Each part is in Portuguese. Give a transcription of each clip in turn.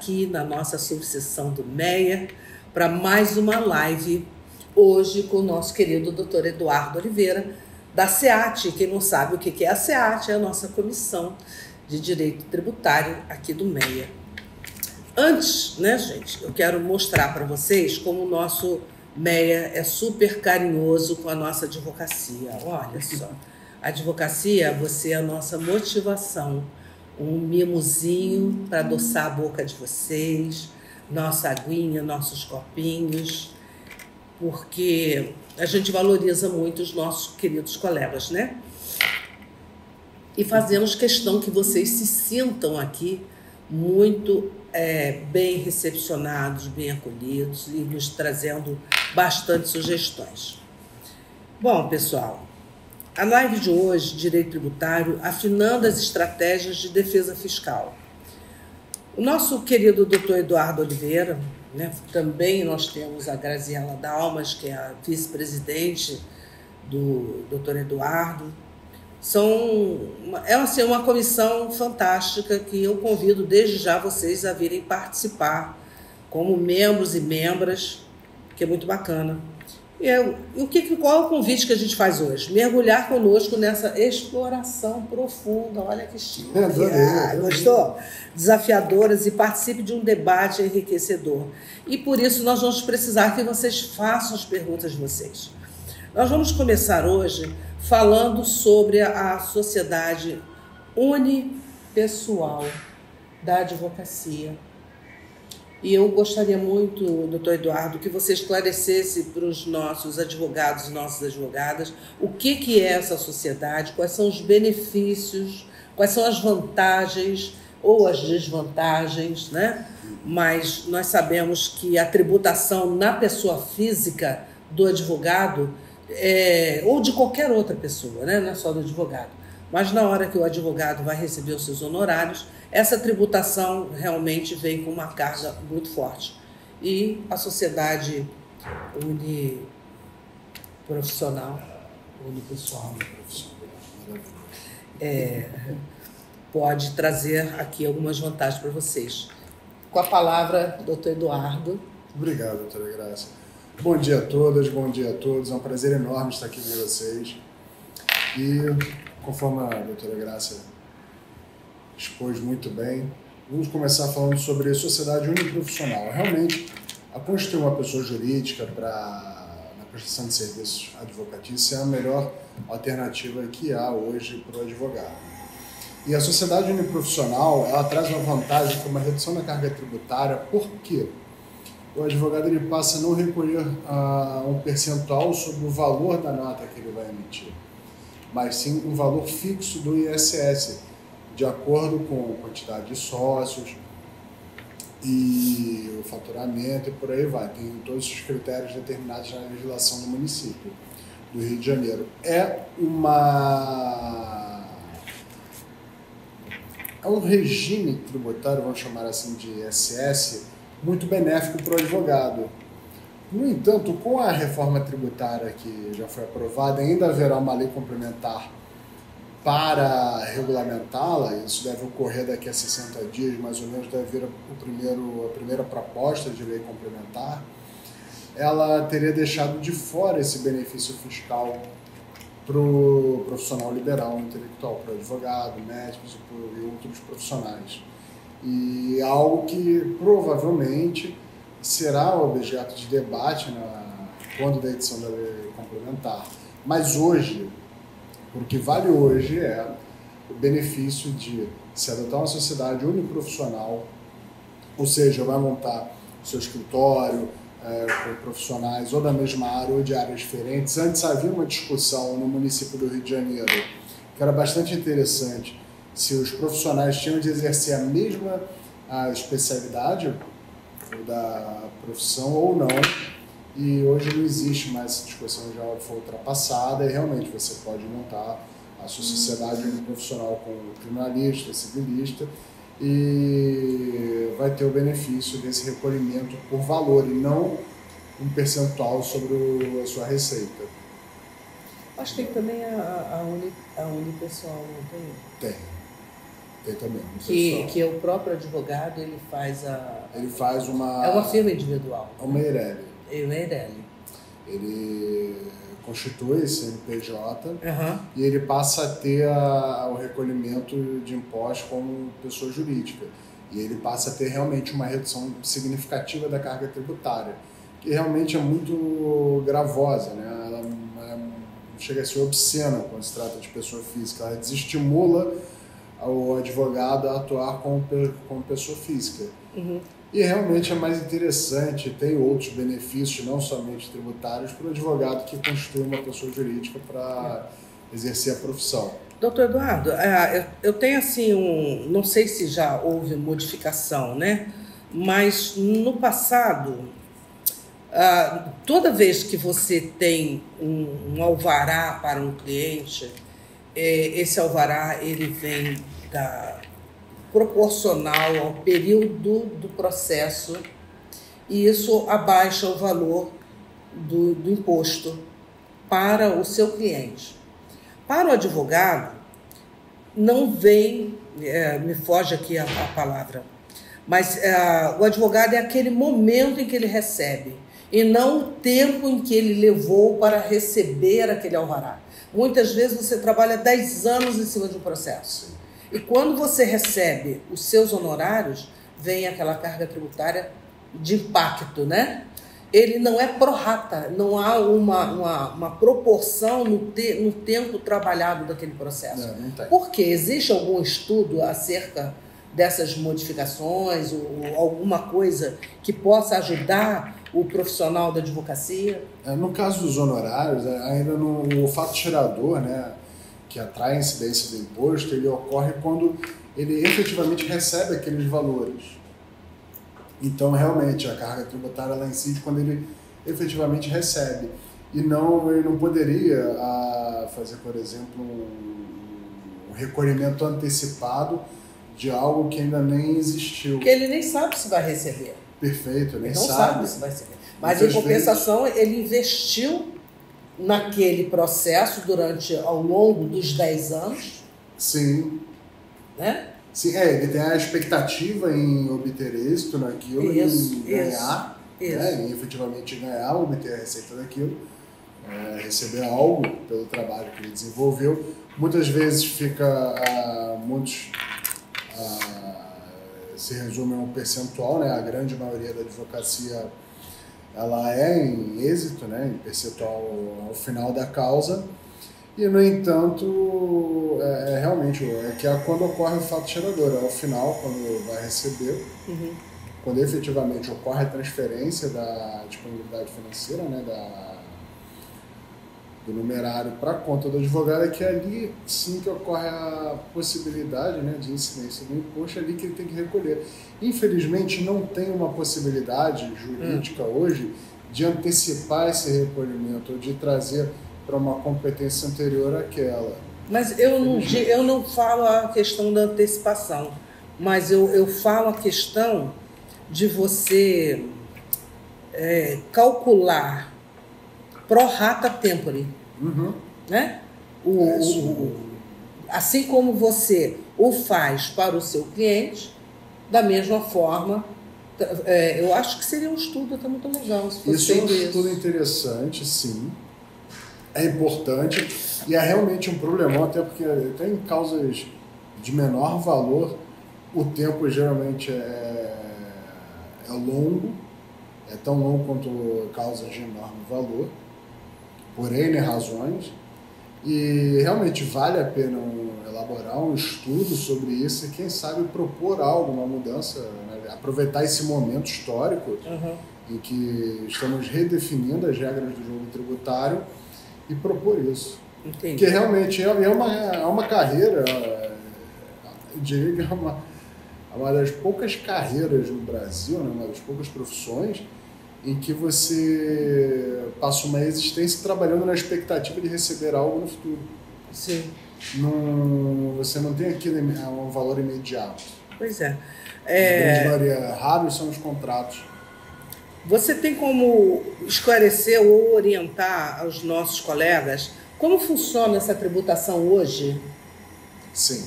aqui na nossa subseção do MEA para mais uma live, hoje com o nosso querido Dr. Eduardo Oliveira, da SEAT. Quem não sabe o que é a SEAT, é a nossa Comissão de Direito Tributário aqui do MEA. Antes, né, gente, eu quero mostrar para vocês como o nosso MEA é super carinhoso com a nossa advocacia. Olha só, a advocacia, você é a nossa motivação, um mimozinho para adoçar a boca de vocês, nossa aguinha, nossos copinhos, porque a gente valoriza muito os nossos queridos colegas, né? E fazemos questão que vocês se sintam aqui muito bem recepcionados, bem acolhidos e nos trazendo bastante sugestões. Bom, pessoal, a live de hoje, Direito Tributário, afinando as estratégias de defesa fiscal. O nosso querido Dr. Eduardo Oliveira, né, também nós temos a Graziela Dalmas, que é a vice-presidente do Dr. Eduardo. É assim, uma comissão fantástica que eu convido desde já vocês a virem participar como membros e membras, que é muito bacana. Qual é o convite que a gente faz hoje? Mergulhar conosco nessa exploração profunda, olha que chique. Gostou? Desafiadoras, e participe de um debate enriquecedor. E por isso nós vamos precisar que vocês façam as perguntas de vocês. Nós vamos começar hoje falando sobre a sociedade unipessoal da advocacia. E eu gostaria muito, doutor Eduardo, que você esclarecesse para os nossos advogados e nossas advogadas o que é essa sociedade, quais são os benefícios, quais são as vantagens ou as desvantagens, né? Mas nós sabemos que a tributação na pessoa física do advogado ou de qualquer outra pessoa, né? Não é só do advogado, mas na hora que o advogado vai receber os seus honorários, essa tributação realmente vem com uma carga muito forte. E a sociedade uniprofissional, unipessoal, pode trazer aqui algumas vantagens para vocês. Com a palavra, doutor Eduardo. Obrigado, doutora Graça. Bom dia a todas, bom dia a todos. É um prazer enorme estar aqui com vocês. E, conforme a doutora Graça expôs muito bem, vamos começar falando sobre sociedade uniprofissional. Realmente, a constituir uma pessoa jurídica na prestação de serviços advocatícios é a melhor alternativa que há hoje para o advogado. E a sociedade uniprofissional, ela traz uma vantagem que é uma redução da carga tributária. Por quê? O advogado ele passa a não recolher um percentual sobre o valor da nota que ele vai emitir, mas sim um valor fixo do ISS, de acordo com a quantidade de sócios e o faturamento e por aí vai. Tem todos os critérios determinados na legislação do município do Rio de Janeiro. É um regime tributário, vamos chamar assim, de ISS, muito benéfico para o advogado. No entanto, com a reforma tributária que já foi aprovada, ainda haverá uma lei complementar para regulamentá-la. Isso deve ocorrer daqui a 60 dias, mais ou menos, deve vir a primeira proposta de lei complementar. Ela teria deixado de fora esse benefício fiscal para o profissional liberal intelectual, para o advogado, médicos e outros profissionais. E algo que provavelmente será objeto de debate quando da edição da lei complementar. Mas hoje, o que vale hoje é o benefício de se adotar uma sociedade uniprofissional, ou seja, vai montar o seu escritório com profissionais ou da mesma área ou de áreas diferentes. Antes havia uma discussão no município do Rio de Janeiro, que era bastante interessante, se os profissionais tinham de exercer a mesma especialidade da profissão ou não, e hoje não existe mais essa discussão, já foi ultrapassada, e realmente você pode montar a sua sociedade profissional com criminalista, civilista, e vai ter o benefício desse recolhimento por valor e não um percentual sobre a sua receita. Acho que tem também a unipessoal, não tem? Tem. Perfeitamente. Que o próprio advogado ele faz uma... É uma firma individual. É uma Eireli. É uma Eireli. Ele constitui esse CNPJ e ele passa a ter o recolhimento de impostos como pessoa jurídica. E ele passa a ter realmente uma redução significativa da carga tributária, que realmente é muito gravosa, né? Ela chega a ser obscena quando se trata de pessoa física. Ela desestimula o advogado a atuar como pessoa física. E realmente é mais interessante, tem outros benefícios, não somente tributários, para o advogado que constitui uma pessoa jurídica para exercer a profissão. Doutor Eduardo, eu tenho assim não sei se já houve modificação, né? Mas no passado, toda vez que você tem um alvará para um cliente, esse alvará ele vem proporcional ao período do processo e isso abaixa o valor do imposto para o seu cliente. Para o advogado, não vem, me foge aqui a palavra, mas o advogado é aquele momento em que ele recebe e não o tempo em que ele levou para receber aquele alvará. Muitas vezes você trabalha 10 anos em cima de um processo. E quando você recebe os seus honorários, vem aquela carga tributária de impacto, né? Ele não é pro rata, não há uma proporção no tempo trabalhado daquele processo. Não tem. Porque existe algum estudo acerca dessas modificações ou alguma coisa que possa ajudar o profissional da advocacia? No caso dos honorários, ainda o fato gerador, né, que atrai a incidência do imposto, ele ocorre quando ele efetivamente recebe aqueles valores. Então, realmente, a carga tributária ela incide quando ele efetivamente recebe. E ele não poderia fazer, por exemplo, um recolhimento antecipado de algo que ainda nem existiu. Porque ele nem sabe se vai receber. Perfeito, nem ele não sabe se vai receber. Mas, em compensação, ele investiu naquele processo ao longo dos 10 anos. Sim. Né? Sim, ele tem a expectativa em obter êxito naquilo, em ganhar, né, em efetivamente ganhar, obter a receita daquilo, receber algo pelo trabalho que ele desenvolveu. Muitas vezes se resume a um percentual, né? A grande maioria da advocacia ela é em êxito, né, em percentual ao final da causa, e, no entanto, realmente quando ocorre o fato gerador, ao final, quando vai receber, quando efetivamente ocorre a transferência da disponibilidade financeira, né, do numerário para a conta do advogado, é que ali sim que ocorre a possibilidade, né, de incidência do imposto, ali que ele tem que recolher. Infelizmente, não tem uma possibilidade jurídica hoje de antecipar esse recolhimento, ou de trazer para uma competência anterior àquela. Mas eu não falo a questão da antecipação, mas eu falo a questão de você calcular pro rata tempore. Né? Assim como você o faz para o seu cliente, da mesma forma, eu acho que seria um estudo até muito legal. Se fosse isso é um estudo interessante, sim. É importante e é realmente um problemão, até porque tem causas de menor valor, o tempo geralmente é longo, é tão longo quanto causas de enorme valor, por N razões, e realmente vale a pena elaborar um estudo sobre isso e, quem sabe, propor algo, uma mudança, né? Aproveitar esse momento histórico em que estamos redefinindo as regras do jogo tributário e propor isso. Entendi. Porque realmente é uma carreira, eu diria que é uma das poucas carreiras no Brasil, né? Uma das poucas profissões em que você passa uma existência trabalhando na expectativa de receber algo no futuro. Sim. Você não tem aquilo um valor imediato. Pois é. A grande maioria, raros são os contratos. Você tem como esclarecer ou orientar aos nossos colegas como funciona essa tributação hoje? Sim.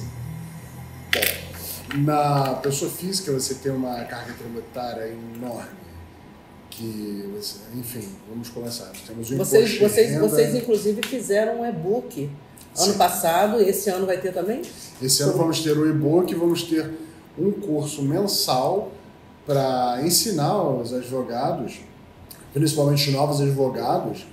Na pessoa física você tem uma carga tributária enorme, que, enfim, vamos começar. Nós temos o imposto de renda. Vocês inclusive fizeram um e-book ano passado, esse ano vai ter também? Esse ano vamos ter o e-book, vamos ter um curso mensal para ensinar os advogados, principalmente os novos advogados,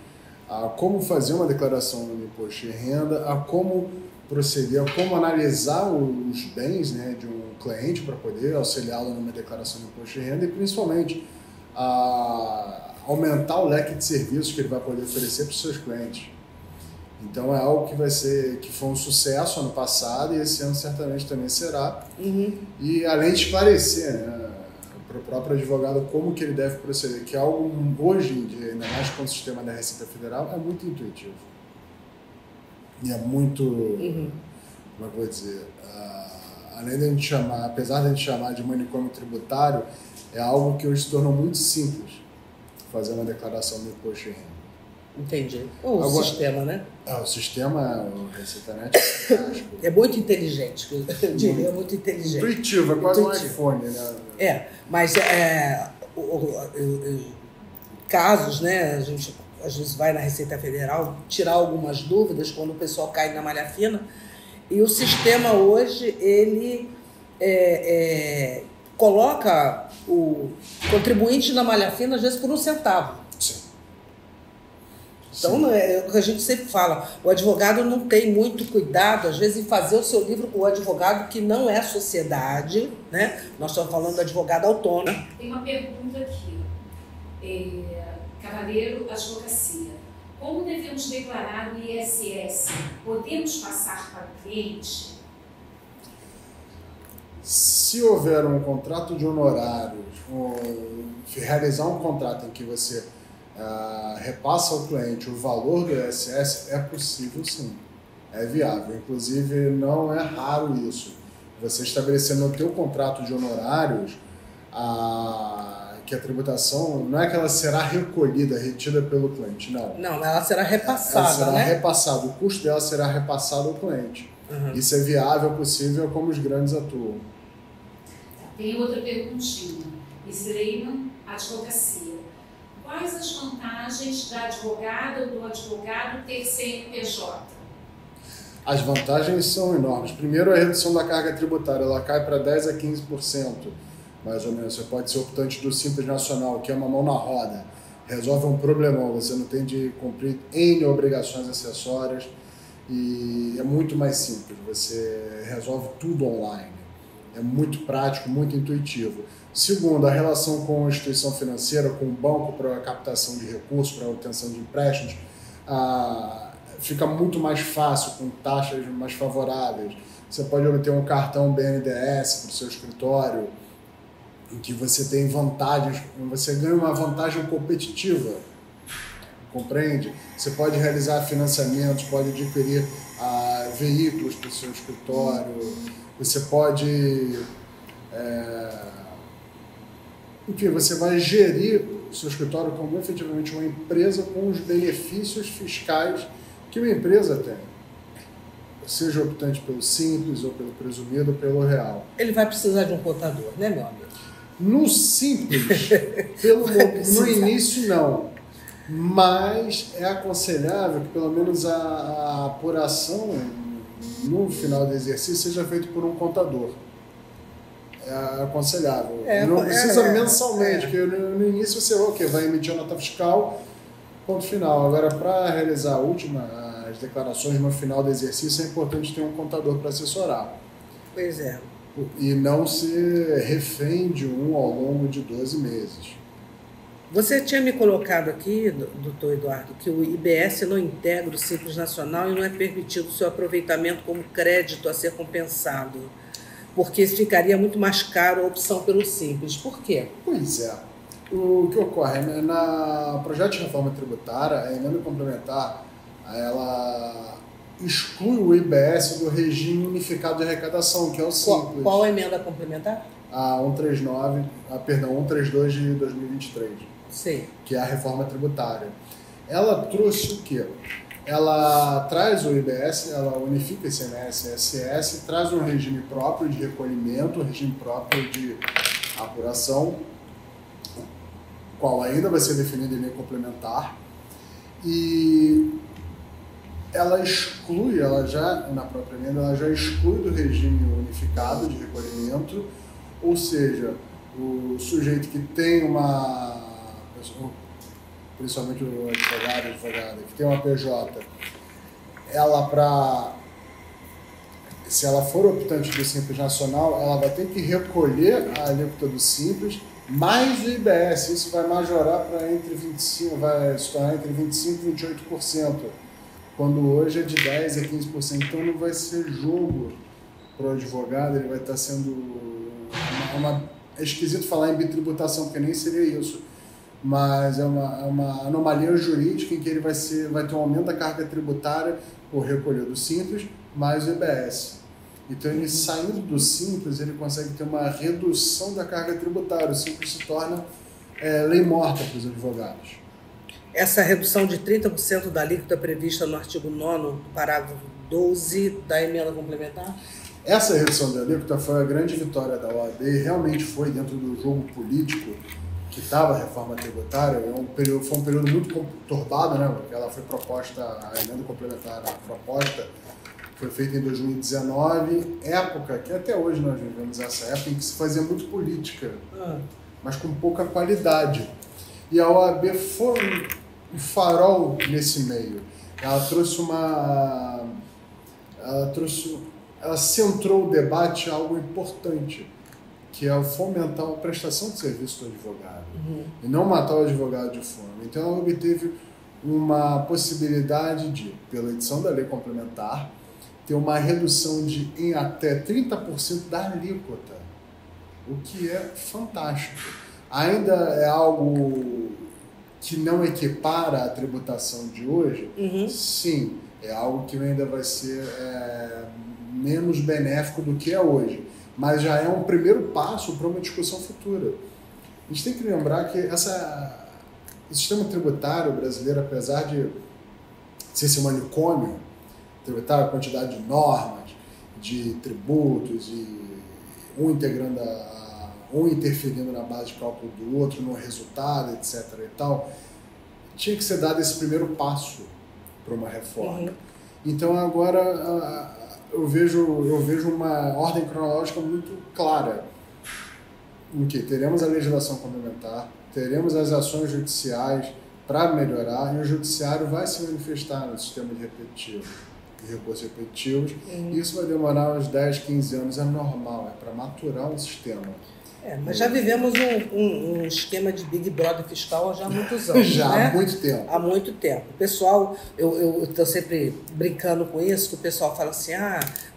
a como fazer uma declaração de imposto de renda, a como proceder, a como analisar os bens, né, de um cliente para poder auxiliá-lo numa declaração de imposto de renda e principalmente a aumentar o leque de serviços que ele vai poder oferecer para os seus clientes. Então é algo que foi um sucesso ano passado e esse ano certamente também será. E além de esclarecer, né, para o próprio advogado como que ele deve proceder, que é algo hoje em dia, ainda mais com o sistema da Receita Federal, é muito intuitivo. E é muito, como é que eu vou dizer, além de a gente chamar, apesar de a gente chamar de manicômio tributário, é algo que hoje se tornou muito simples fazer uma declaração do imposto de renda. Entendi. O sistema, né? O sistema, o ReceitaNet é fantástico. É muito inteligente, eu diria, muito inteligente. Intuitivo, é quase um iPhone, né? Mas casos, né? A gente às vezes vai na Receita Federal tirar algumas dúvidas quando o pessoal cai na malha fina. E o sistema hoje, ele coloca o contribuinte na malha fina, às vezes por 1 centavo. Sim. Então, é o que a gente sempre fala, o advogado não tem muito cuidado, às vezes, em fazer o seu livro, o advogado que não é sociedade, né? Nós estamos falando do advogado autônomo. Tem uma pergunta aqui. Cavaleiro Advocacia. Como devemos declarar o ISS? Podemos passar para o cliente? Se houver um contrato de honorários, realizar um contrato em que você repassa ao cliente o valor do ISS, é possível sim, é viável. Inclusive, não é raro isso. Você estabelecer no teu contrato de honorários que a tributação, não é que ela será recolhida, retida pelo cliente, não. Não, ela será repassada, ela será né? repassada, o custo dela será repassado ao cliente. Isso é viável, possível, como os grandes atuam. Tem outra perguntinha. Sleiman Advocacia. Quais as vantagens da advogada ou do advogado ter CNPJ? As vantagens são enormes. Primeiro, a redução da carga tributária, ela cai para 10% a 15%, mais ou menos. Você pode ser optante do Simples Nacional, que é uma mão na roda, resolve um problemão, você não tem de cumprir N obrigações acessórias e é muito mais simples, você resolve tudo online. É muito prático, muito intuitivo. Segundo, a relação com a instituição financeira, com o banco para a captação de recursos, para a obtenção de empréstimos, fica muito mais fácil, com taxas mais favoráveis. Você pode obter um cartão BNDES para o seu escritório, em que você tem vantagens, você ganha uma vantagem competitiva, compreende? Você pode realizar financiamentos, pode adquirir veículos para o seu escritório, você pode... enfim, você vai gerir o seu escritório como efetivamente uma empresa com os benefícios fiscais que uma empresa tem. Seja optante pelo Simples, ou pelo Presumido, ou pelo Real. Ele vai precisar de um contador, né, meu amigo? No Simples, no início não. Mas é aconselhável que pelo menos a apuração no final do exercício seja feita por um contador. É aconselhável. Não precisa mensalmente, porque no início você vai emitir a nota fiscal, ponto final. Agora, para realizar as declarações no final do exercício, é importante ter um contador para assessorar. Pois é. E não ser refém de ao longo de 12 meses. Você tinha me colocado aqui, doutor Eduardo, que o IBS não integra o Simples Nacional e não é permitido o seu aproveitamento como crédito a ser compensado, porque ficaria muito mais caro a opção pelo Simples. Por quê? Pois é. O que ocorre? No projeto de reforma tributária, a emenda complementar, ela exclui o IBS do regime unificado de arrecadação, que é o Simples. Qual a emenda complementar? A 132 de 2023. Sim. Que é a reforma tributária. Ela trouxe o quê? ela traz o IBS, ela unifica ICMS e ISS, traz um regime próprio de recolhimento, um regime próprio de apuração, qual ainda vai ser definido em lei complementar, e ela exclui, na própria emenda, ela já exclui do regime unificado de recolhimento, ou seja, o sujeito que tem principalmente o advogada, que tem uma PJ, se ela for optante do Simples Nacional, ela vai ter que recolher a alíquota do Simples mais o IBS. Isso vai majorar para vai se tornar entre 25% e 28%, quando hoje é de 10% a 15%. Então não vai ser jogo para o advogado, ele vai estar sendo é esquisito falar em bitributação, porque nem seria isso, mas é uma anomalia jurídica em que ele vai ter um aumento da carga tributária por recolher do Simples mais o IBS. Então, ele saindo do Simples, ele consegue ter uma redução da carga tributária. O Simples se torna lei morta para os advogados. Essa redução de 30% da alíquota prevista no artigo 9º, do parágrafo 12 da emenda complementar? Essa redução da alíquota foi a grande vitória da OAB e realmente foi dentro do jogo político que estava a reforma tributária. Foi um período muito conturbado, né? Porque ela foi proposta, a emenda complementar, a proposta foi feita em 2019, época que até hoje nós vivemos essa época em que se fazia muito política, mas com pouca qualidade. E a OAB foi um farol nesse meio. Ela centrou o debate a algo importante, que é fomentar a prestação de serviço do advogado, e não matar o advogado de fome. Então ela obteve uma possibilidade de, pela edição da lei complementar, ter uma redução de em até 30% da alíquota, o que é fantástico. Ainda é algo que não equipara a tributação de hoje? Sim, é algo que ainda vai ser menos benéfico do que é hoje, mas já é um primeiro passo para uma discussão futura. A gente tem que lembrar que o sistema tributário brasileiro, apesar de ser esse manicômio tributário, a quantidade de normas, de tributos, e um interferindo na base de cálculo do outro, no resultado, etc. e tal, tinha que ser dado esse primeiro passo para uma reforma. Então agora eu vejo uma ordem cronológica muito clara, em que teremos a legislação complementar, teremos as ações judiciais para melhorar, e o judiciário vai se manifestar no sistema de recursos repetitivos, e isso vai demorar uns 10, 15 anos, é normal, é para maturar um sistema. Mas já vivemos um esquema de Big Brother fiscal já há muitos anos. Há muito tempo. Há muito tempo. O pessoal, eu estou sempre brincando com isso, que o pessoal fala assim,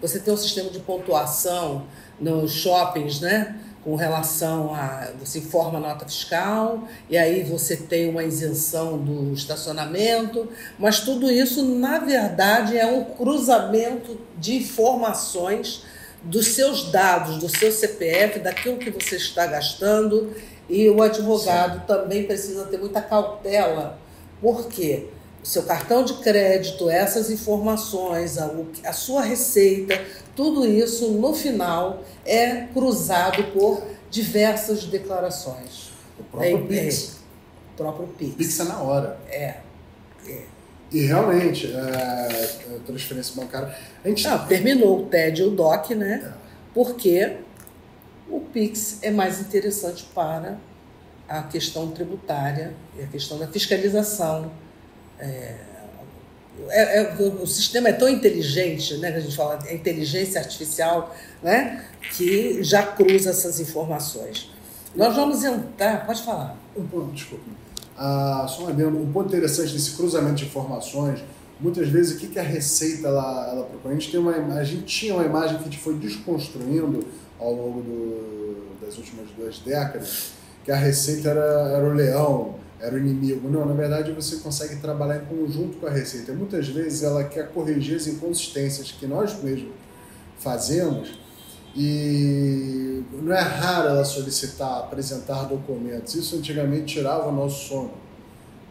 você tem um sistema de pontuação nos shoppings, né? Com relação você informa a nota fiscal, e aí você tem uma isenção do estacionamento, mas tudo isso, na verdade, é um cruzamento de informações dos seus dados, do seu CPF, daquilo que você está gastando, e o advogado também precisa ter muita cautela, porque o seu cartão de crédito, essas informações, a sua receita, tudo isso, no final, é cruzado por diversas declarações. O próprio PIX. O próprio PIX. PIX é na hora. E realmente, a transferência bancária... terminou o TED e o DOC, né? Porque o PIX é mais interessante para a questão tributária e a questão da fiscalização. O sistema é tão inteligente, né, que a gente fala, é inteligência artificial, né, que já cruza essas informações. Nós vamos entrar... Pode falar. Desculpa. Só um ponto interessante desse cruzamento de informações, muitas vezes o que a Receita ela propõe? A gente tinha uma imagem que a gente foi desconstruindo ao longo das últimas 2 décadas, que a Receita era o leão, era o inimigo. Não, na verdade você consegue trabalhar em conjunto com a Receita. Muitas vezes ela quer corrigir as inconsistências que nós mesmos fazemos, e não é raro ela solicitar, apresentar documentos. Isso antigamente tirava o nosso sono.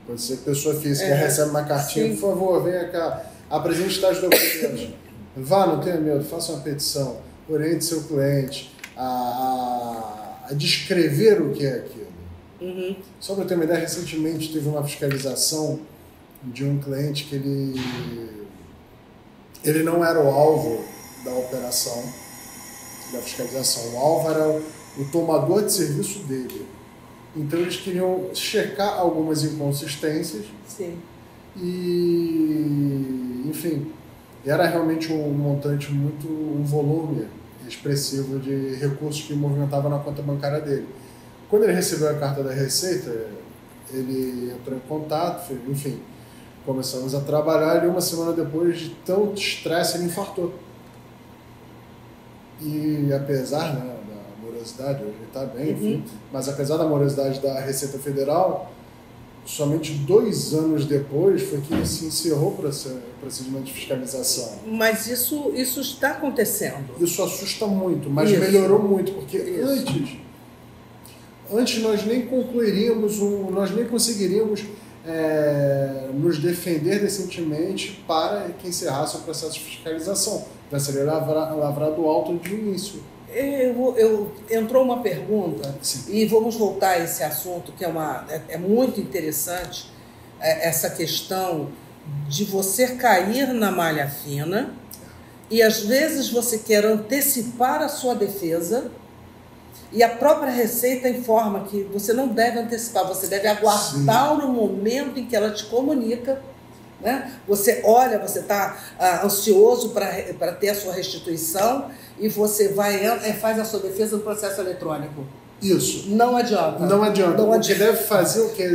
Quando você, pessoa física, recebe uma cartinha, por favor, venha cá, apresente tais documentos. Vá, não tenha medo, faça uma petição, oriente seu cliente a descrever o que é aquilo. Só para ter uma ideia, recentemente teve uma fiscalização de um cliente que ele não era o alvo da operação, da fiscalização. O alvo era o tomador de serviço dele. Então eles queriam checar algumas inconsistências. Sim. E, enfim, era realmente um montante um volume expressivo de recursos que movimentava na conta bancária dele. Quando ele recebeu a carta da Receita, ele entrou em contato, enfim, começamos a trabalhar e uma semana depois de tanto estresse ele infartou. E apesar, né, da morosidade, ele está bem, enfim, mas apesar da morosidade da Receita Federal, somente 2 anos depois foi que se encerrou o procedimento de fiscalização. Mas isso está acontecendo. Isso assusta muito, mas melhorou muito, porque antes nós nem concluiríamos, nós nem conseguiríamos nos defender decentemente para que encerrasse o processo de fiscalização. Vai ser lavrado alto de início. Entrou uma pergunta, sim, e vamos voltar a esse assunto, que é muito interessante, essa questão de você cair na malha fina e às vezes você quer antecipar a sua defesa e a própria Receita informa que você não deve antecipar, você deve aguardar no momento em que ela te comunica, né? Você olha, você está ansioso para ter a sua restituição e você faz a sua defesa no processo eletrônico. Isso. Não adianta. Não adianta. Você deve fazer o quê?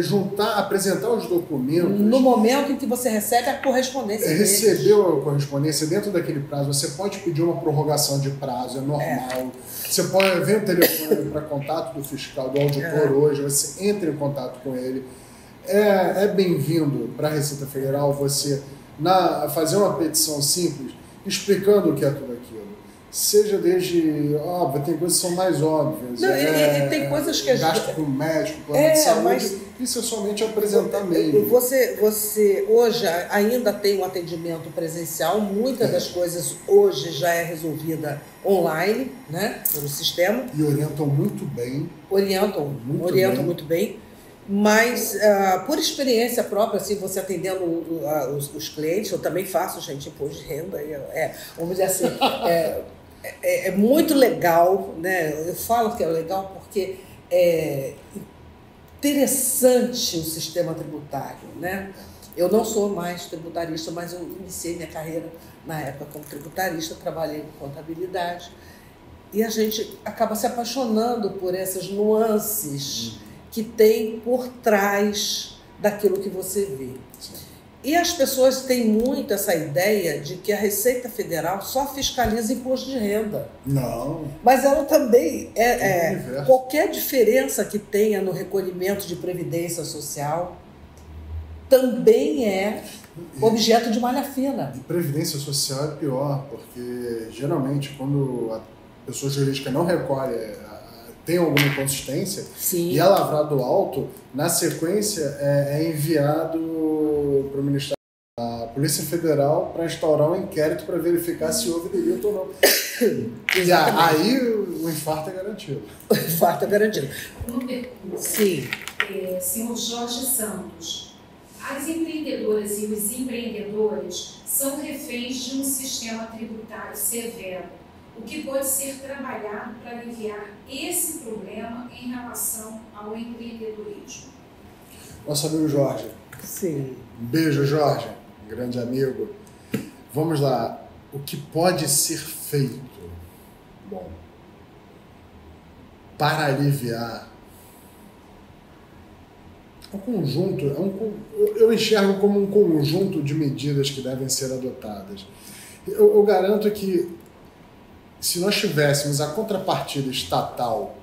Apresentar os documentos. No momento em que você recebe a correspondência. Recebeu a correspondência dentro daquele prazo, você pode pedir uma prorrogação de prazo, é normal. Você pode ver o telefone para contato do fiscal, do auditor hoje, você entra em contato com ele. É bem-vindo para a Receita Federal você fazer uma petição simples, explicando o que é tudo aquilo. Seja desde... Óbvio, tem coisas que são mais óbvias. Não, e tem coisas que a gente... Gasto com médico, plano de saúde, mas isso é somente apresentar mesmo. Você hoje ainda tem um atendimento presencial, muitas das coisas hoje já é resolvida online, né, pelo sistema. E orientam muito bem. Orientam muito bem. Mas, por experiência própria, assim, você atendendo os clientes, eu também faço, gente, imposto de renda, vamos dizer assim, é muito legal, né? Eu falo que é legal porque é interessante o sistema tributário, né? Eu não sou mais tributarista, mas eu iniciei minha carreira na época como tributarista, trabalhei com contabilidade, e a gente acaba se apaixonando por essas nuances que tem por trás daquilo que você vê. E as pessoas têm muito essa ideia de que a Receita Federal só fiscaliza imposto de renda. Não. Mas ela também qualquer diferença que tenha no recolhimento de previdência social também é objeto de malha fina. E previdência social é pior, porque geralmente quando a pessoa jurídica não recolhe, tem alguma inconsistência, sim, e é lavrado alto, na sequência é enviado para o Ministério da Polícia Federal para instaurar um inquérito para verificar se houve delito ou não. E aí o infarto é garantido. O infarto é garantido. Uma pergunta. Sim. Senhor Jorge Santos, as empreendedoras e os empreendedores são reféns de um sistema tributário severo. O que pode ser trabalhado para aliviar esse problema em relação ao empreendedorismo? Nosso amigo Jorge. Sim. Um beijo, Jorge, um grande amigo. Vamos lá. O que pode ser feito? Bom, para aliviar um conjunto, eu enxergo como um conjunto de medidas que devem ser adotadas. Eu garanto que se nós tivéssemos a contrapartida estatal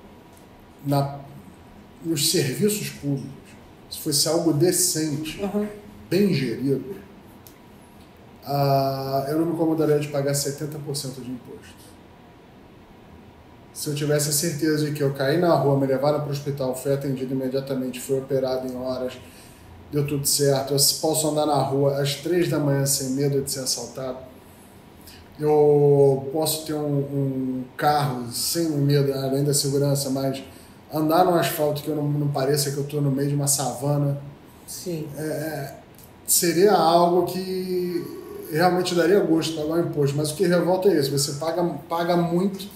nos serviços públicos, se fosse algo decente, bem gerido, eu não me incomodaria de pagar 70% de imposto. Se eu tivesse a certeza de que eu caí na rua, me levaram para o hospital, fui atendido imediatamente, fui operado em horas, deu tudo certo, eu posso andar na rua às 3 da manhã sem medo de ser assaltado, eu posso ter um carro sem medo, além da segurança, mas andar no asfalto que eu não pareça que eu estou no meio de uma savana. Sim. Seria algo que realmente daria gosto pagar um imposto, mas o que revolta é isso, você paga muito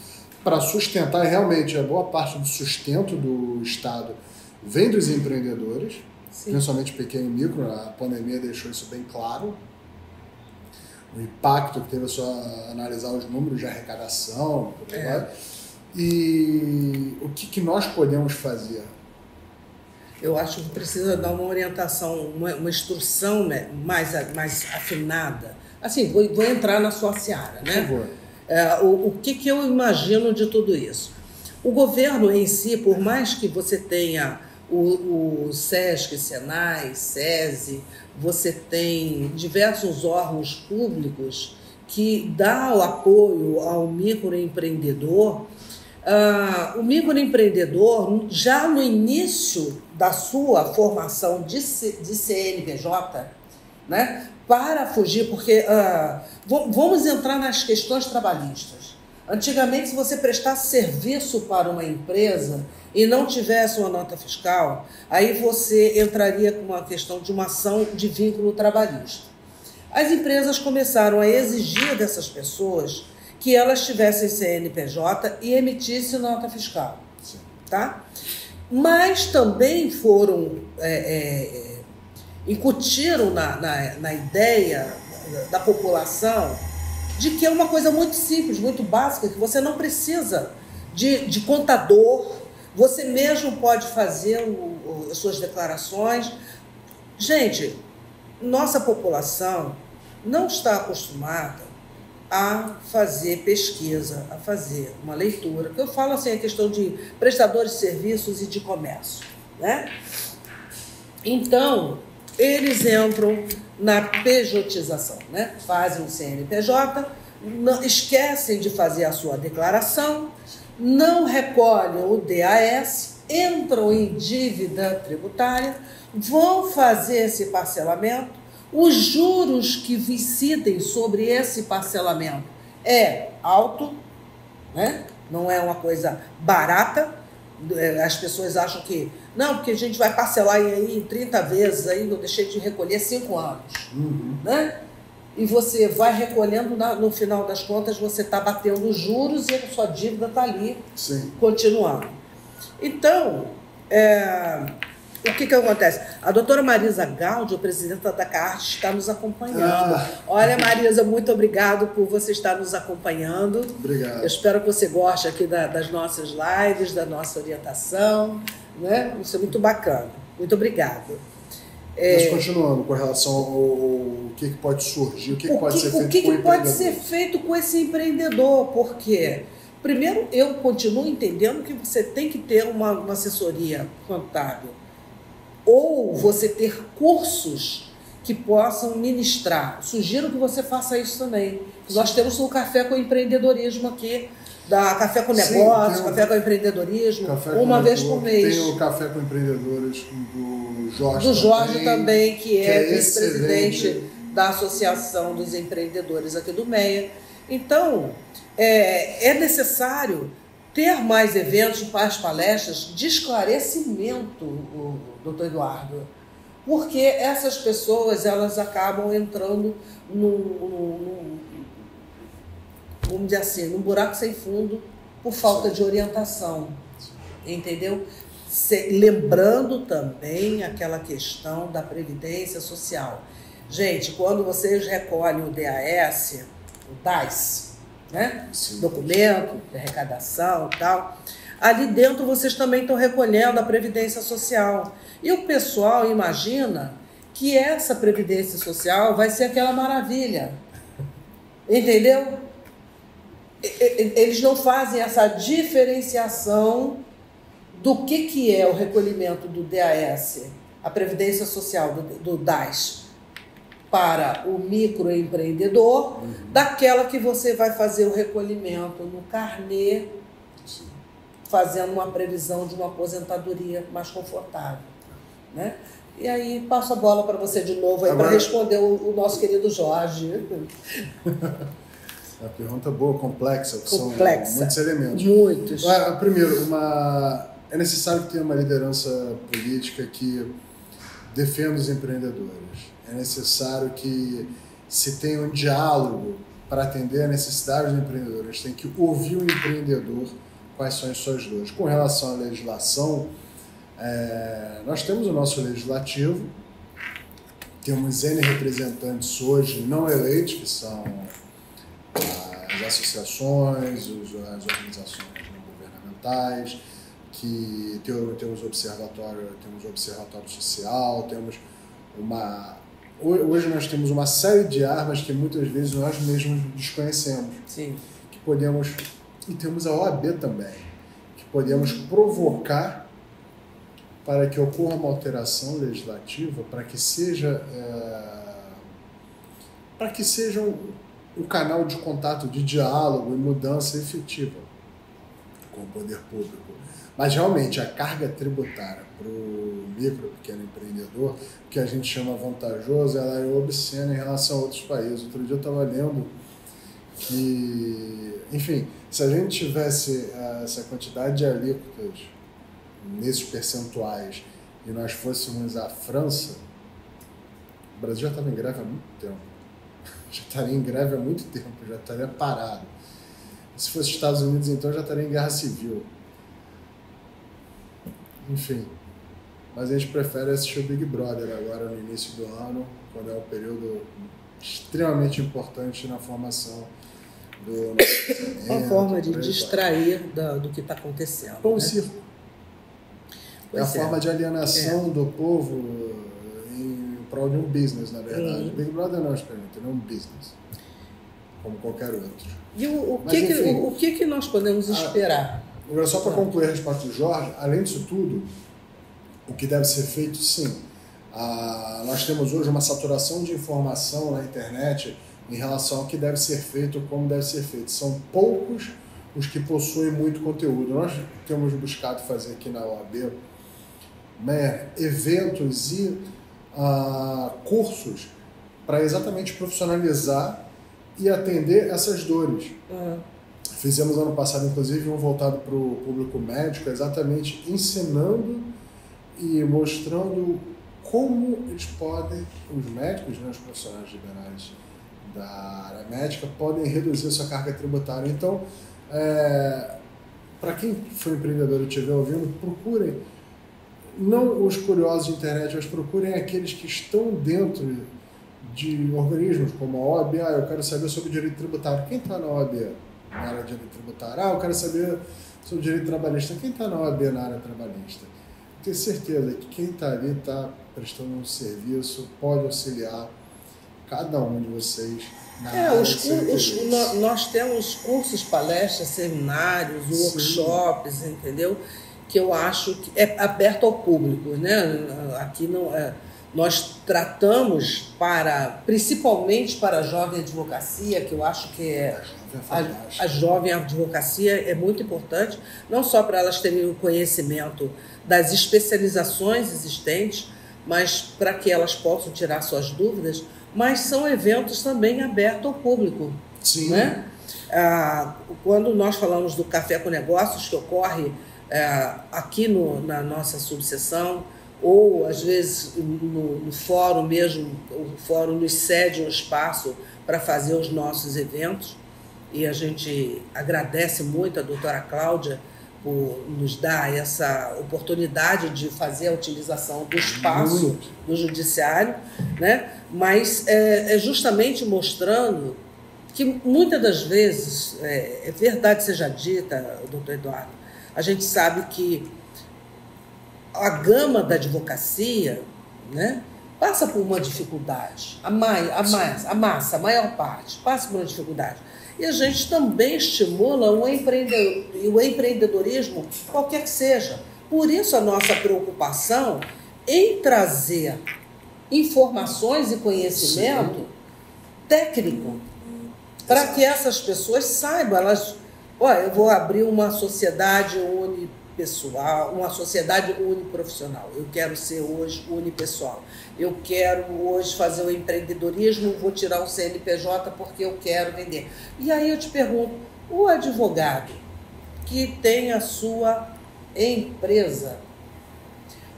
para sustentar, e realmente a boa parte do sustento do Estado vem dos empreendedores, sim, principalmente pequeno e micro, a pandemia deixou isso bem claro, o impacto que teve só analisar os números de arrecadação, e o que nós podemos fazer? Eu acho que precisa dar uma orientação, uma instrução, né, mais afinada. Assim, vou entrar na sua seara, né? Por favor. O que eu imagino de tudo isso? O governo em si, por mais que você tenha o SESC, SENAI, SESI, você tem diversos órgãos públicos que dão o apoio ao microempreendedor. O microempreendedor, já no início da sua formação de CNPJ, né, para fugir, porque vamos entrar nas questões trabalhistas. Antigamente, se você prestasse serviço para uma empresa e não tivesse uma nota fiscal, aí você entraria com uma questão de uma ação de vínculo trabalhista. As empresas começaram a exigir dessas pessoas que elas tivessem CNPJ e emitissem nota fiscal. Sim. Tá? Mas também foram, incutiram na ideia da população de que é uma coisa muito simples, muito básica, que você não precisa de contador, você mesmo pode fazer as suas declarações. Gente, nossa população não está acostumada a fazer pesquisa, a fazer uma leitura. Eu falo assim, a questão de prestadores de serviços e de comércio, né? Então, eles entram na pejotização, né? Fazem o CNPJ, esquecem de fazer a sua declaração, não recolhem o DAS, entram em dívida tributária, vão fazer esse parcelamento. Os juros que incidem sobre esse parcelamento é alto, né? Não é uma coisa barata. As pessoas acham que não, porque a gente vai parcelar aí 30 vezes, aí eu deixei de recolher 5 anos. Uhum. Né? E você vai recolhendo, no final das contas, você está batendo os juros e a sua dívida está ali, sim, continuando. Então, o que acontece? A doutora Marisa Gaudio, presidenta da CART, está nos acompanhando. Olha, Marisa, muito obrigado por você estar nos acompanhando. Obrigado. Eu espero que você goste aqui das nossas lives, da nossa orientação. Né? Isso é muito bacana. Muito obrigado. Mas continuando com relação ao que pode surgir, o que pode ser feito com o empreendedor. O que pode ser feito com esse empreendedor? Porque, primeiro, eu continuo entendendo que você tem que ter uma assessoria contábil. Ou você ter cursos que possam ministrar. Sugiro que você faça isso também. Nós temos o Café com Empreendedorismo aqui, da Café com Negócios, Café com Empreendedorismo, uma vez por mês. Tem o Café com Empreendedores do Jorge. Do Jorge também, que é vice-presidente da Associação dos Empreendedores aqui do MEA. Então, é necessário ter mais eventos, mais palestras de esclarecimento, doutor Eduardo, porque essas pessoas elas acabam entrando vamos dizer assim, num buraco sem fundo por falta de orientação, entendeu? Lembrando também aquela questão da Previdência Social. Gente, quando vocês recolhem o DAS, né? Documento de arrecadação e tal, ali dentro vocês também estão recolhendo a Previdência Social. E o pessoal imagina que essa Previdência Social vai ser aquela maravilha, entendeu? Eles não fazem essa diferenciação do que é o recolhimento do DAS, a Previdência Social do DAS, para o microempreendedor, daquela que você vai fazer o recolhimento no carnê, fazendo uma previsão de uma aposentadoria mais confortável. né? E aí passo a bola para você de novo Agora... para responder o nosso querido Jorge. É uma pergunta boa, complexa, que são muitos elementos. Muitos. Primeiro, é necessário que tenha uma liderança política que defenda os empreendedores. É necessário que se tenha um diálogo para atender a necessidade dos empreendedores. Tem que ouvir o empreendedor quais são as suas dores. Com relação à legislação, nós temos o nosso legislativo, temos N representantes hoje não eleitos, que são as associações, as organizações não governamentais, que temos o observatório social, hoje nós temos uma série de armas que muitas vezes nós mesmos desconhecemos. Sim. E temos a OAB também, que podemos provocar para que ocorra uma alteração legislativa, para que seja um canal de contato, de diálogo e mudança efetiva com o poder público. Mas realmente a carga tributária para o micro, pequeno empreendedor, que a gente chama vantajoso, ela é obscena em relação a outros países. Outro dia eu estava lendo que, enfim, se a gente tivesse essa quantidade de alíquotas nesses percentuais e nós fôssemos a França, o Brasil já estava em greve há muito tempo. Já estaria em greve há muito tempo, já estaria parado. Se fosse Estados Unidos, então, já estaria em guerra civil. Enfim, mas a gente prefere assistir o Big Brother agora no início do ano, quando é um período extremamente importante na formação do... Uma forma de distrair do que está acontecendo. Pão e circo. É a forma de alienação do povo em prol de um business, na verdade. Big Brother não é um experimento, não é um business, como qualquer outro. E o que nós podemos esperar? Agora, só para concluir a resposta do Jorge, além disso tudo, o que deve ser feito, sim. Nós temos hoje uma saturação de informação na internet em relação ao que deve ser feito ou como deve ser feito. São poucos os que possuem muito conteúdo. Nós temos buscado fazer aqui na OAB eventos e cursos para exatamente profissionalizar e atender essas dores. Fizemos ano passado, inclusive, um voltado para o público médico, exatamente ensinando e mostrando como eles podem, os médicos, os profissionais liberais da área médica, podem reduzir a sua carga tributária. Então, para quem for empreendedor e estiver ouvindo, procurem, não os curiosos de internet, mas procurem aqueles que estão dentro de organismos como a OAB. Eu quero saber sobre direito tributário. Quem está na OAB? Na área de direito tributário. Eu quero saber sobre direito trabalhista. Quem está na OAB na área trabalhista? Tenho certeza que quem está ali está prestando um serviço, pode auxiliar cada um de vocês na área de nós temos cursos, palestras, seminários, workshops, entendeu? Que eu acho que é aberto ao público, né? Aqui não nós tratamos principalmente para a jovem advocacia, que eu acho que a jovem advocacia é muito importante, não só para elas terem o conhecimento das especializações existentes, mas para que elas possam tirar suas dúvidas, mas são eventos também abertos ao público. Sim. Né? Quando nós falamos do Café com Negócios, que ocorre aqui na nossa subseção, ou às vezes no fórum mesmo, o fórum nos cede um espaço para fazer os nossos eventos, e a gente agradece muito a doutora Cláudia por nos dar essa oportunidade de fazer a utilização do espaço do judiciário, né? Mas é justamente mostrando que muitas das vezes, é verdade seja dita, doutor Eduardo, a gente sabe que a gama da advocacia, né, passa por uma dificuldade, a maior parte passa por uma dificuldade. E a gente também estimula o empreendedorismo, qualquer que seja. Por isso a nossa preocupação em trazer informações e conhecimento técnico para que essas pessoas saibam. Eu vou abrir uma sociedade unipessoal, uma sociedade uniprofissional. Eu quero ser hoje unipessoal. Eu quero hoje fazer o empreendedorismo, vou tirar o CNPJ porque eu quero vender. E aí eu te pergunto, o advogado que tem a sua empresa,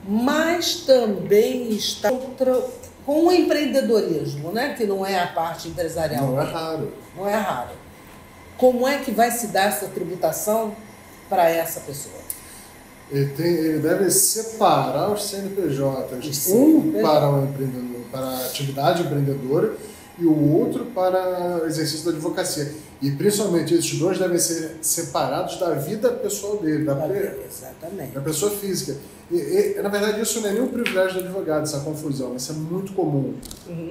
mas também está com o empreendedorismo, né? Que não é a parte empresarial. Não é raro. Não é raro. Como é que vai se dar essa tributação para essa pessoa? Ele deve separar os CNPJs, para o empreendedor, para a atividade empreendedora e o outro para o exercício da advocacia. E principalmente esses dois devem ser separados da vida pessoal dele, Exatamente. Da pessoa física. Na verdade, isso não é nenhum privilégio do advogado, essa confusão. Isso é muito comum.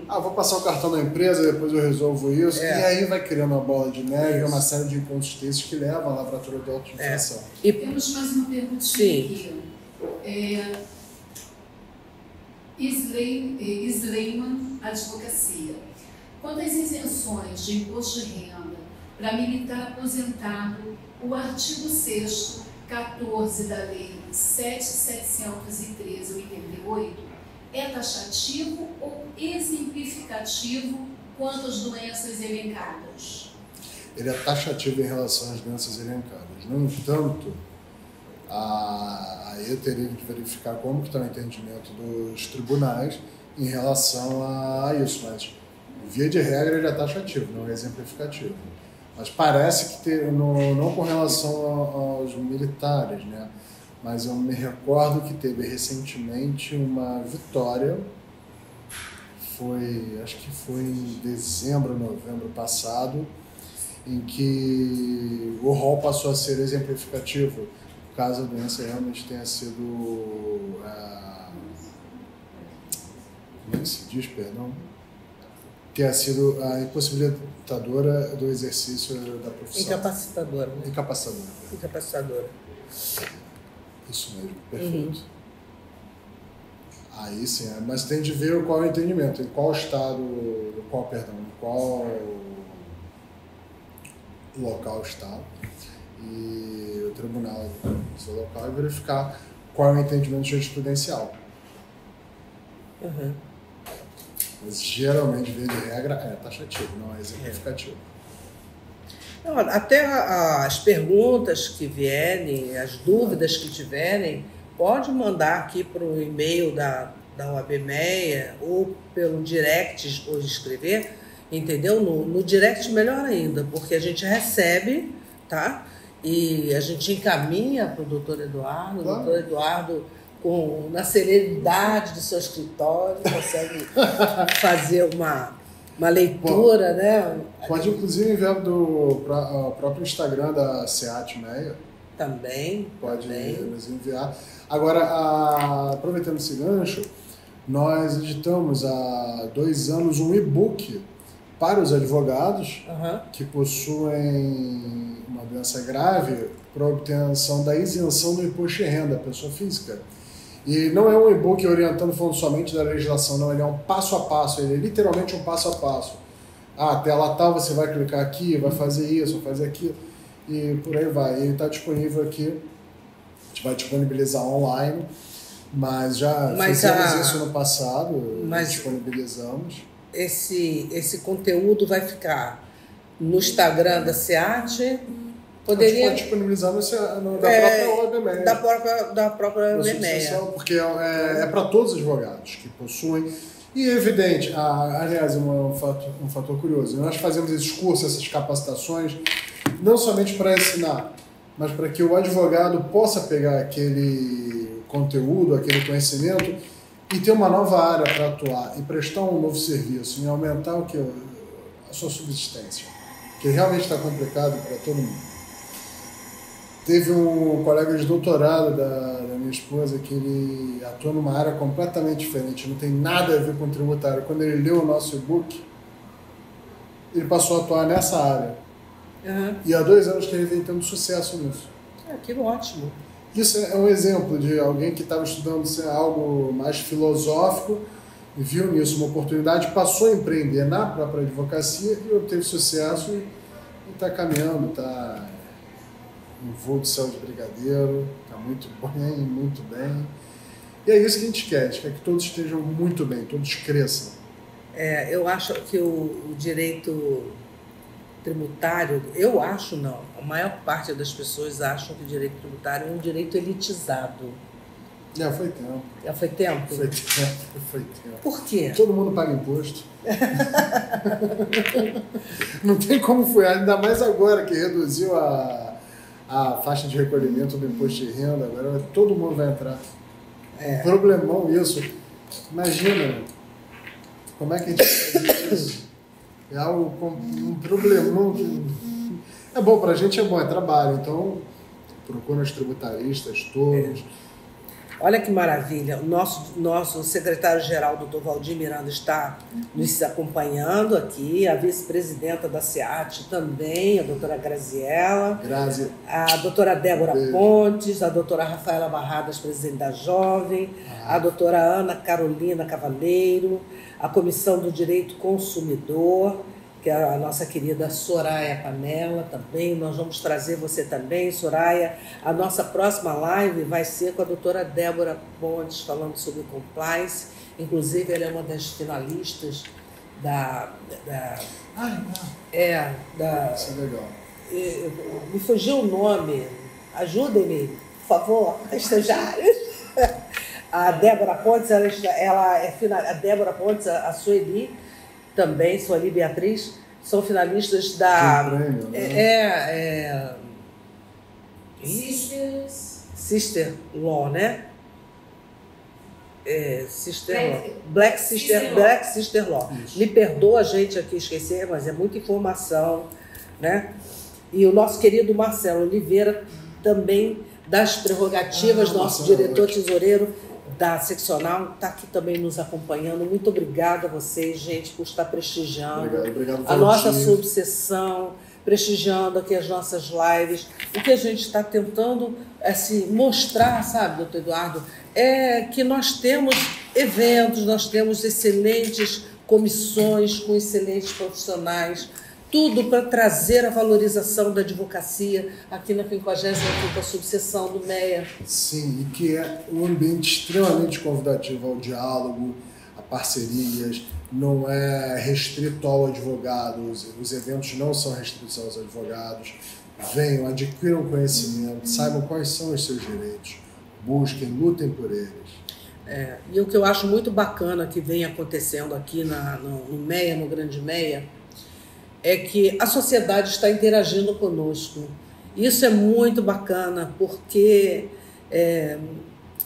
Vou passar o cartão na empresa, depois eu resolvo isso. E aí vai criando uma bola de neve, uma série de inconsistências que levam à lavratura de auto-infração. Temos mais uma perguntinha aqui. Sleiman Advocacia. Quanto às isenções de imposto de renda para militar aposentado, o artigo 6º, 14 da Lei 7.713/88 é taxativo ou exemplificativo quanto às doenças elencadas? Ele é taxativo em relação às doenças elencadas. No entanto, aí eu teria que verificar como que está o entendimento dos tribunais em relação a isso, mas via de regra ele é taxativo, não é exemplificativo. Mas parece que não com relação aos militares, né? Mas eu me recordo que teve recentemente uma vitória, acho que foi em dezembro, novembro passado, em que o rol passou a ser exemplificativo, caso a doença realmente tenha sido, como é que se diz, perdão? Tenha sido a impossibilitadora do exercício da profissão. Incapacitadora, né? Incapacitadora. Isso mesmo, perfeito. Aí sim, mas tem de ver qual é o entendimento, em qual estado, em qual local está, e o tribunal do seu local e verificar qual é o entendimento jurisprudencial. Mas geralmente, via de regra, é taxativo, não é exemplificativo. Até as perguntas que vierem, as dúvidas que tiverem, pode mandar aqui para o e-mail da OAB MEA ou pelo direct ou escrever, entendeu? No direct melhor ainda, porque a gente recebe, tá? E a gente encaminha para o doutor Eduardo, claro. O doutor Eduardo, na celeridade do seu escritório, consegue fazer uma leitura, né? Pode inclusive enviar para o próprio Instagram da SEAT MEA. Também. Pode nos enviar. Agora, aproveitando esse gancho, nós editamos há 2 anos um e-book para os advogados que possuem uma doença grave para obtenção da isenção do imposto de renda, pessoa física. E não é um e-book orientando falando somente da legislação, não, ele é um passo a passo, ele é literalmente um passo a passo. A tela tal, você vai clicar aqui, vai fazer isso, vai fazer aquilo, e por aí vai. Ele está disponível aqui, a gente vai disponibilizar online, mas já fizemos isso no passado, disponibilizamos. Esse conteúdo vai ficar no Instagram da SEAT? A gente pode disponibilizar da própria OAB MEA. Da própria OAB MEA. Porque é para todos os advogados que possuem. E é evidente, aliás, um fator curioso, nós fazemos esses cursos, essas capacitações, não somente para ensinar, mas para que o advogado possa pegar aquele conteúdo, aquele conhecimento e ter uma nova área para atuar e prestar um novo serviço e aumentar a sua subsistência, que realmente está complicado para todo mundo. Teve um colega de doutorado da minha esposa que ele atua numa área completamente diferente, não tem nada a ver com tributário. Quando ele leu o nosso e-book, ele passou a atuar nessa área. E há 2 anos que ele vem tendo sucesso nisso. Que ótimo. Isso é um exemplo de alguém que estava estudando algo mais filosófico e viu nisso uma oportunidade, passou a empreender na própria advocacia e obteve sucesso e está caminhando, está um voo de céu de brigadeiro, está muito bem, muito bem. E é isso que a gente quer que todos estejam muito bem, todos cresçam. Eu acho que o direito tributário, eu acho não, a maior parte das pessoas acham que o direito tributário é um direito elitizado. Já foi tempo. Já foi tempo? Foi tempo. Por quê? Todo mundo paga imposto. Não tem como foi, ainda mais agora que reduziu a faixa de recolhimento do imposto de renda, agora todo mundo vai entrar. Um problemão isso. Imagina, como é que a gente faz isso? É algo com um problemão que... É bom, pra gente é bom, é trabalho, então procura os tributaristas todos. Olha que maravilha, o nosso secretário-geral, doutor Valdir Miranda, está nos acompanhando aqui, a vice-presidenta da SEAT também, a doutora Graziella, a doutora Débora Pontes, a doutora Rafaela Barradas, presidente da Jovem, a doutora Ana Carolina Cavaleiro, a Comissão do Direito Consumidor, que é a nossa querida Soraya Panella também. Nós vamos trazer você também, Soraya. A nossa próxima live vai ser com a doutora Débora Pontes, falando sobre compliance. Inclusive, ela é uma das finalistas Isso é legal. Me fugiu o nome. Ajudem-me, por favor, estagiários. A Débora Pontes, ela é a Débora Pontes, a Sueli, também, Sueli Beatriz, são finalistas da... prêmio, né? Sister Law, né? Black Sister Law. Isso. Me perdoa a gente aqui esquecer, mas é muita informação, né? E o nosso querido Marcelo Oliveira, também das prerrogativas, nosso diretor tesoureiro da seccional, está aqui também nos acompanhando. Muito obrigada a vocês, gente, por estar prestigiando obrigado a nossa subseção, prestigiando aqui as nossas lives. O que a gente está tentando mostrar, sabe, doutor Eduardo, é que nós temos eventos, nós temos excelentes comissões com excelentes profissionais, tudo para trazer a valorização da advocacia aqui na 55ª subseção do MEA. Sim, e que é um ambiente extremamente convidativo ao diálogo, a parcerias, não é restrito ao advogado, os eventos não são restritos aos advogados. Venham, adquiram conhecimento, saibam quais são os seus direitos, busquem, lutem por eles. E o que eu acho muito bacana que vem acontecendo aqui no MEA, no Grande MEA, é que a sociedade está interagindo conosco. Isso é muito bacana, porque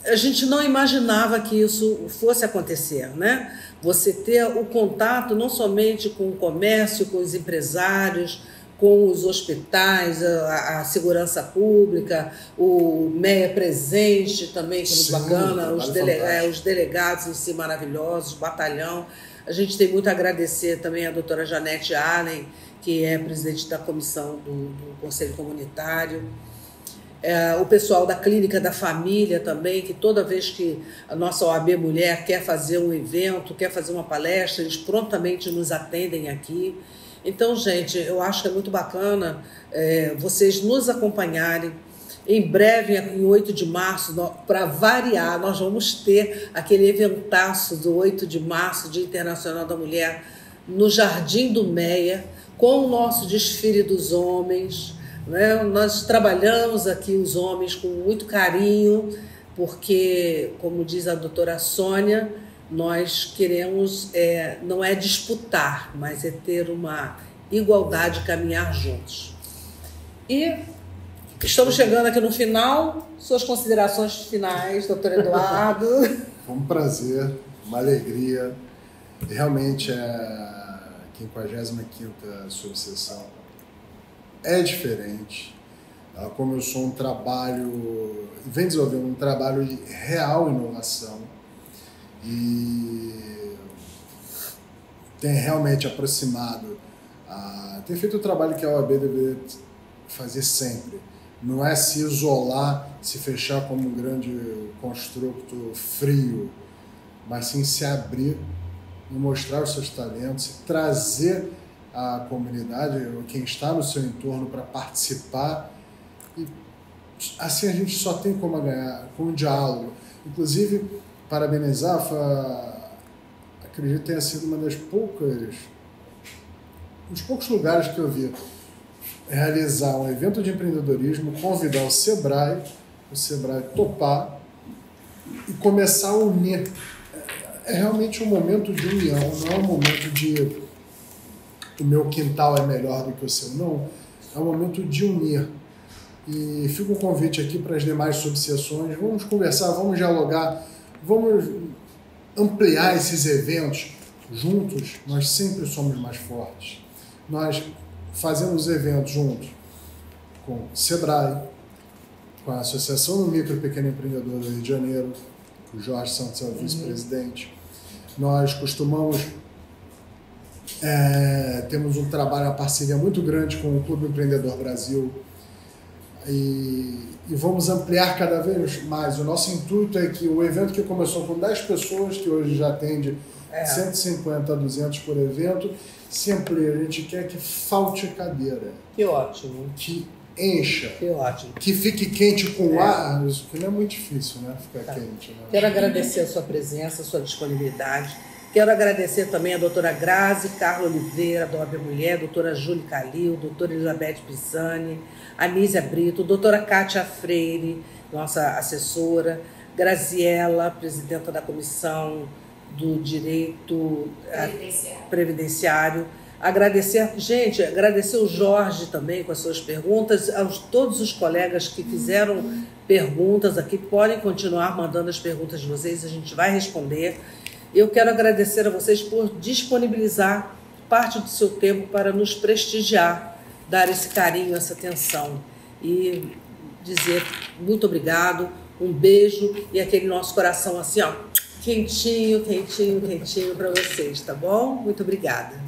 a gente não imaginava que isso fosse acontecer, né? Você ter o contato não somente com o comércio, com os empresários, com os hospitais, a segurança pública, o MEA presente também, que é muito bacana, os delegados em si maravilhosos, o batalhão. A gente tem muito a agradecer também a doutora Janete Allen, que é presidente da comissão do Conselho Comunitário. O pessoal da Clínica da Família também, que toda vez que a nossa OAB Mulher quer fazer um evento, quer fazer uma palestra, eles prontamente nos atendem aqui. Então, gente, eu acho que é muito bacana vocês nos acompanharem. Em breve, em 8 de março, para variar, nós vamos ter aquele eventaço do 8 de março, Dia Internacional da Mulher, no Jardim do MEA, com o nosso desfile dos homens, né? Nós trabalhamos aqui os homens com muito carinho, porque, como diz a doutora Sônia, nós queremos, não é disputar, mas é ter uma igualdade, caminhar juntos. E estamos chegando aqui no final. Suas considerações finais, doutor Eduardo. Foi um prazer, uma alegria. Realmente a 55ª subseção é diferente. Ela começou um trabalho, vem desenvolvendo um trabalho de real inovação e tem realmente aproximado, tem feito o trabalho que a OAB deveria fazer sempre. Não é se isolar, se fechar como um grande construto frio, mas sim se abrir e mostrar os seus talentos, e trazer a comunidade, quem está no seu entorno, para participar e assim a gente só tem como ganhar, com o diálogo. Inclusive, parabenizar, acredito que tenha sido dos poucos lugares que eu vi realizar um evento de empreendedorismo, convidar o Sebrae topar e começar a unir. É realmente um momento de união, não é um momento de o meu quintal é melhor do que o seu, não. É um momento de unir. E fica o convite aqui para as demais subseções. Vamos conversar, vamos dialogar, vamos ampliar esses eventos. Juntos, nós sempre somos mais fortes. Nós fazemos eventos juntos com o Sebrae, com a Associação do Micro e Pequeno Empreendedor do Rio de Janeiro, que o Jorge Santos é o vice-presidente. Nós costumamos, temos um trabalho, uma parceria muito grande com o Clube Empreendedor Brasil e vamos ampliar cada vez mais. O nosso intuito é que o evento que começou com 10 pessoas, que hoje já atende 150 a 200 por evento, se amplia. A gente quer que falte cadeira. Que ótimo. Que encha. Que ótimo. Que fique quente com ar, isso que não é muito difícil, né? Ficar quente. Né? Quero agradecer a sua presença, a sua disponibilidade. Quero agradecer também a doutora Grazi Carla Oliveira, da OAB Mulher, a doutora Júlia Calil, a doutora Elizabeth Pisani, a Nízia Brito, a doutora Kátia Freire, nossa assessora, Graziela, presidenta da Comissão do Direito Previdenciário. Agradecer o Jorge também com as suas perguntas, todos os colegas que fizeram perguntas aqui, podem continuar mandando as perguntas de vocês, a gente vai responder. Eu quero agradecer a vocês por disponibilizar parte do seu tempo para nos prestigiar, dar esse carinho, essa atenção e dizer muito obrigado, um beijo e aquele nosso coração assim, ó, quentinho, quentinho, quentinho para vocês, tá bom? Muito obrigada.